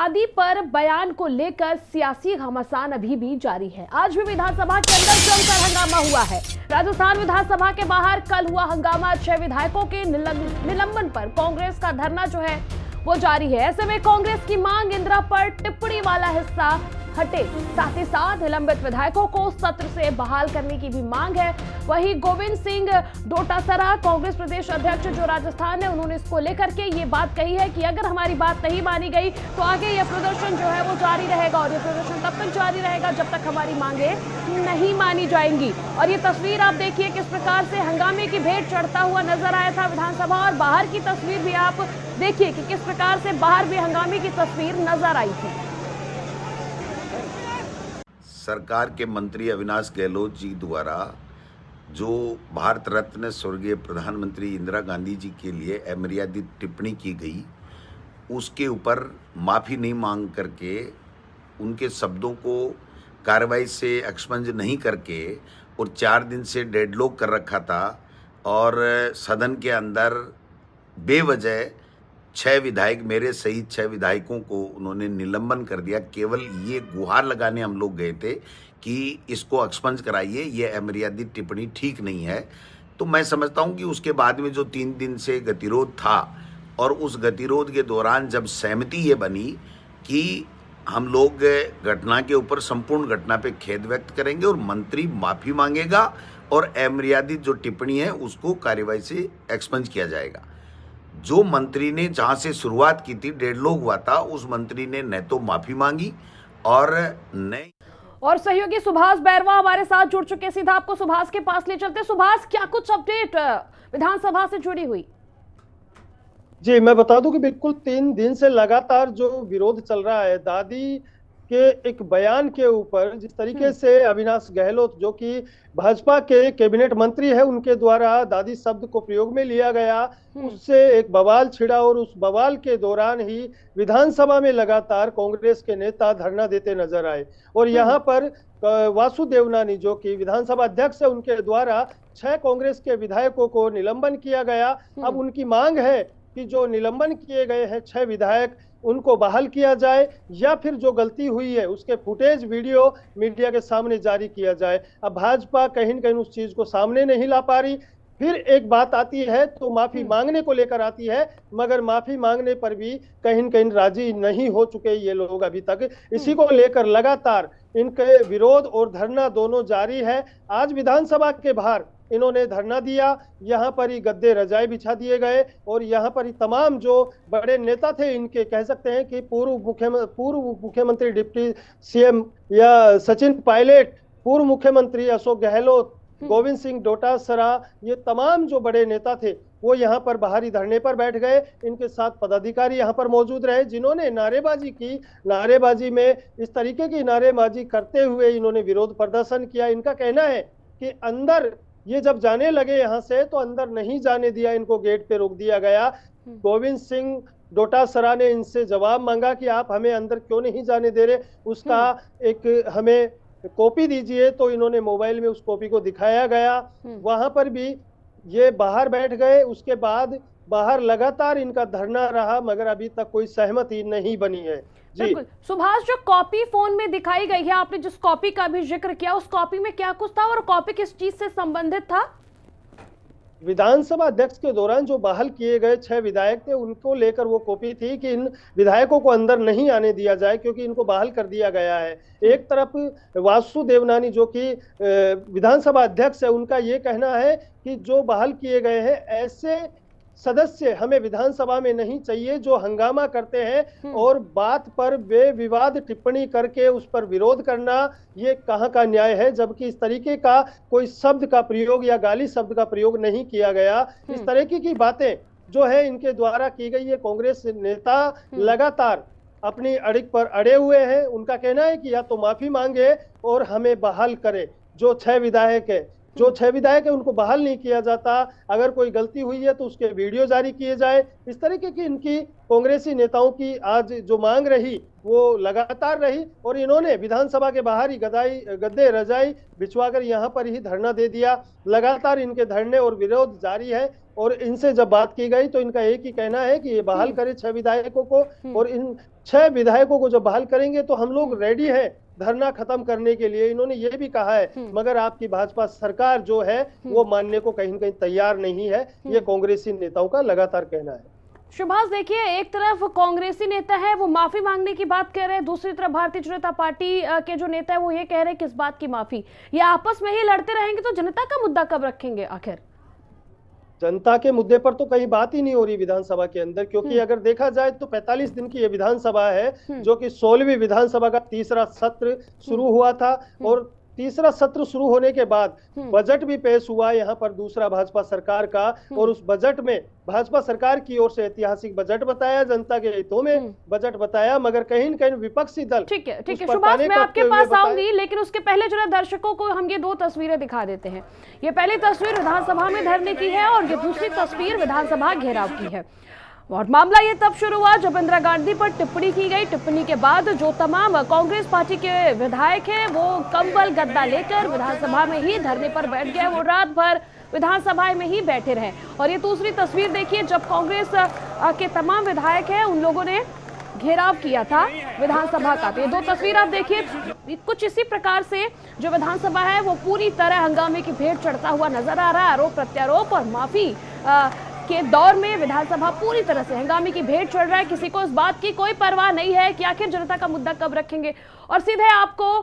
दादी पर बयान को लेकर सियासी घमासान अभी भी जारी है। आज भी विधानसभा के अंदर जमकर हंगामा हुआ है। राजस्थान विधानसभा के बाहर कल हुआ हंगामा। 6 विधायकों के निलंबन पर कांग्रेस का धरना जो है वो जारी है। ऐसे में कांग्रेस की मांग इंदिरा पर टिप्पणी वाला हिस्सा हटे, साथ ही साथ निलंबित विधायकों को सत्र से बहाल करने की भी मांग है। वहीं गोविंद सिंह डोटासरा कांग्रेस प्रदेश अध्यक्ष जो राजस्थान है, उन्होंने इसको लेकर के ये बात कही है कि अगर हमारी बात नहीं मानी गई तो आगे यह प्रदर्शन जो है वो जारी रहेगा और ये प्रदर्शन तब तक जारी रहेगा जब तक हमारी मांगे नहीं मानी जाएंगी। और ये तस्वीर आप देखिए किस प्रकार से हंगामे की भेंट चढ़ता हुआ नजर आया था विधानसभा, और बाहर की तस्वीर भी आप देखिए कि किस प्रकार से बाहर भी हंगामे की तस्वीर नजर आई थी। सरकार के मंत्री अविनाश गहलोत जी द्वारा जो भारत रत्न स्वर्गीय प्रधानमंत्री इंदिरा गांधी जी के लिए अमर्यादित टिप्पणी की गई, उसके ऊपर माफ़ी नहीं मांग करके, उनके शब्दों को कार्रवाई से एक्सपंज नहीं करके और 4 दिन से डेडलॉक कर रखा था और सदन के अंदर बेवजह 6 विधायक, मेरे सहित 6 विधायकों को उन्होंने निलंबन कर दिया। केवल ये गुहार लगाने हम लोग गए थे कि इसको एक्सपंज कराइए, ये अमर्यादित टिप्पणी ठीक नहीं है। तो मैं समझता हूँ कि उसके बाद में जो 3 दिन से गतिरोध था और उस गतिरोध के दौरान जब सहमति ये बनी कि हम लोग घटना के ऊपर, संपूर्ण घटना पे खेद व्यक्त करेंगे और मंत्री माफ़ी मांगेगा और अमर्यादित जो टिप्पणी है उसको कार्यवाही से एक्सपंज किया जाएगा। जो मंत्री ने जहां से शुरुआत की थी, डेडलॉक हुआ था, उस मंत्री ने न तो माफी मांगी और न। और सहयोगी सुभाष बैरवा हमारे साथ जुड़ चुके, सीधा आपको सुभाष के पास ले चलते। सुभाष, क्या कुछ अपडेट विधानसभा से जुड़ी हुई? जी, मैं बता दूं कि बिल्कुल 3 दिन से लगातार जो विरोध चल रहा है दादी के एक बयान के ऊपर, जिस तरीके से अविनाश गहलोत जो कि भाजपा के कैबिनेट मंत्री है, उनके द्वारा दादी शब्द को प्रयोग में लिया गया, उससे एक बवाल छिड़ा और उस बवाल के दौरान ही विधानसभा में लगातार कांग्रेस के नेता धरना देते नजर आए। और यहाँ पर वासु देवनानी जो कि विधानसभा अध्यक्ष है, उनके द्वारा 6 कांग्रेस के विधायकों को निलंबन किया गया। अब उनकी मांग है कि जो निलंबन किए गए हैं 6 विधायक, उनको बहाल किया जाए या फिर जो गलती हुई है उसके फुटेज वीडियो मीडिया के सामने जारी किया जाए। अब भाजपा कहीं न कहीं उस चीज को सामने नहीं ला पा रही। फिर एक बात आती है तो माफी मांगने को लेकर आती है, मगर माफी मांगने पर भी कहीं न कहीं राजी नहीं हो चुके ये लोग अभी तक। इसी को लेकर लगातार इनके विरोध और धरना दोनों जारी है। आज विधानसभा के बाहर इन्होंने धरना दिया, यहाँ पर ही गद्दे रजाई बिछा दिए गए और यहाँ पर ही तमाम जो बड़े नेता थे, इनके कह सकते हैं कि पूर्व मुख्यमंत्री डिप्टी सीएम या सचिन पायलट, पूर्व मुख्यमंत्री अशोक गहलोत, गोविंद सिंह डोटासरा, ये तमाम जो बड़े नेता थे वो यहाँ पर बाहरी धरने पर बैठ गए। इनके साथ पदाधिकारी यहाँ पर मौजूद रहे जिन्होंने नारेबाजी की। नारेबाजी में इस तरीके की नारेबाजी करते हुए इन्होंने विरोध प्रदर्शन किया। इनका कहना है कि अंदर ये जब जाने लगे यहाँ से तो अंदर नहीं जाने दिया, इनको गेट पे रोक दिया गया। गोविंद सिंह डोटासरा ने इनसे जवाब मांगा कि आप हमें अंदर क्यों नहीं जाने दे रहे, उसका एक हमें कॉपी दीजिए, तो इन्होंने मोबाइल में उस कॉपी को दिखाया गया। वहां पर भी ये बाहर बैठ गए। उसके बाद बाहर लगातार इनका धरना रहा, मगर अभी तक कोई सहमति नहीं बनी है। जी सुभाष, जो कॉपी फोन में दिखाई गई है, आपने जिस कॉपी का भी जिक्र किया, उस कॉपी में क्या कुछ था और कॉपी किस चीज से संबंधित था? विधानसभा अध्यक्ष के दौरान जो बहाल किए गए 6 विधायक थे, उनको लेकर वो कॉपी थी कि इन विधायकों को अंदर नहीं आने दिया जाए क्योंकि इनको बहाल कर दिया गया है। एक तरफ वासु देवनानी जो कि विधानसभा अध्यक्ष है, उनका ये कहना है कि जो बहाल किए गए हैं ऐसे सदस्य हमें विधानसभा में नहीं चाहिए जो हंगामा करते हैं और बात पर बेविवाद टिप्पणी करके उस पर विरोध करना, ये कहाँ का न्याय है, जबकि इस तरीके का कोई शब्द का प्रयोग या गाली शब्द का प्रयोग नहीं किया गया। इस तरीके की बातें जो है इनके द्वारा की गई है। कांग्रेस नेता लगातार अपनी अड़िग पर अड़े हुए हैं। उनका कहना है कि या तो माफी मांगे और हमें बहाल करे जो 6 विधायक है। जो 6 विधायक है उनको बहाल नहीं किया जाता, अगर कोई गलती हुई है तो उसके वीडियो जारी किए जाए। इस तरीके की इनकी कांग्रेसी नेताओं की आज जो मांग रही वो लगातार रही और इन्होंने विधानसभा के बाहर ही गद्दे रजाई बिछवाकर यहाँ पर ही धरना दे दिया। लगातार इनके धरने और विरोध जारी है और इनसे जब बात की गई तो इनका एक ही कहना है कि ये बहाल करे 6 विधायकों को, और इन 6 विधायकों को जब बहाल करेंगे तो हम लोग रेडी हैं धरना खत्म करने के लिए, इन्होंने ये भी कहा है। मगर आपकी भाजपा सरकार जो है वो मानने को कहीं न कहीं तैयार नहीं है, ये कांग्रेसी नेताओं का लगातार कहना है। सुभाष, देखिए, एक तरफ कांग्रेसी नेता है वो माफी मांगने की बात कह रहे हैं, दूसरी तरफ भारतीय जनता पार्टी के जो नेता है वो ये कह रहे हैं किस बात की माफी। ये आपस में ही लड़ते रहेंगे तो जनता का मुद्दा कब रखेंगे आखिर? जनता के मुद्दे पर तो कहीं बात ही नहीं हो रही विधानसभा के अंदर, क्योंकि अगर देखा जाए तो 45 दिन की ये विधानसभा है, जो कि 16वीं विधानसभा का तीसरा सत्र शुरू हुआ था और तीसरा सत्र शुरू होने के बाद बजट भी पेश हुआ यहाँ पर दूसरा भाजपा सरकार का, और उस बजट में भाजपा सरकार की ओर से ऐतिहासिक बजट बताया, जनता के हितों में बजट बताया, मगर कहीं न कहीं विपक्षी दल। ठीक है सुभाष, मैं आपके पास आऊंगी, लेकिन उसके पहले जरा दर्शकों को हम ये 2 तस्वीरें दिखा देते हैं। ये पहली तस्वीर विधानसभा में धरने की है और ये दूसरी तस्वीर विधानसभा घेराव की है। और मामला ये तब शुरू हुआ जब इंदिरा गांधी पर टिप्पणी की गई। टिप्पणी के बाद जो तमाम कांग्रेस पार्टी के विधायक हैं वो कंबल गद्दा लेकर विधानसभा में ही धरने पर बैठ गए। वो रात भर विधानसभा में ही बैठे रहे। और ये दूसरी तस्वीर देखिए, जब कांग्रेस के तमाम विधायक हैं उन लोगों ने घेराव किया था विधानसभा का। तो ये 2 तस्वीर आप देखिए, कुछ इसी प्रकार से जो विधानसभा है वो पूरी तरह हंगामे की भेंट चढ़ता हुआ नजर आ रहा है। आरोप प्रत्यारोप और माफी के दौर में विधानसभा पूरी तरह से हंगामे की भेंट चढ़ रहा है। किसी को इस बात की कोई परवाह नहीं है कि आखिर जनता का मुद्दा कब रखेंगे। और सीधे आपको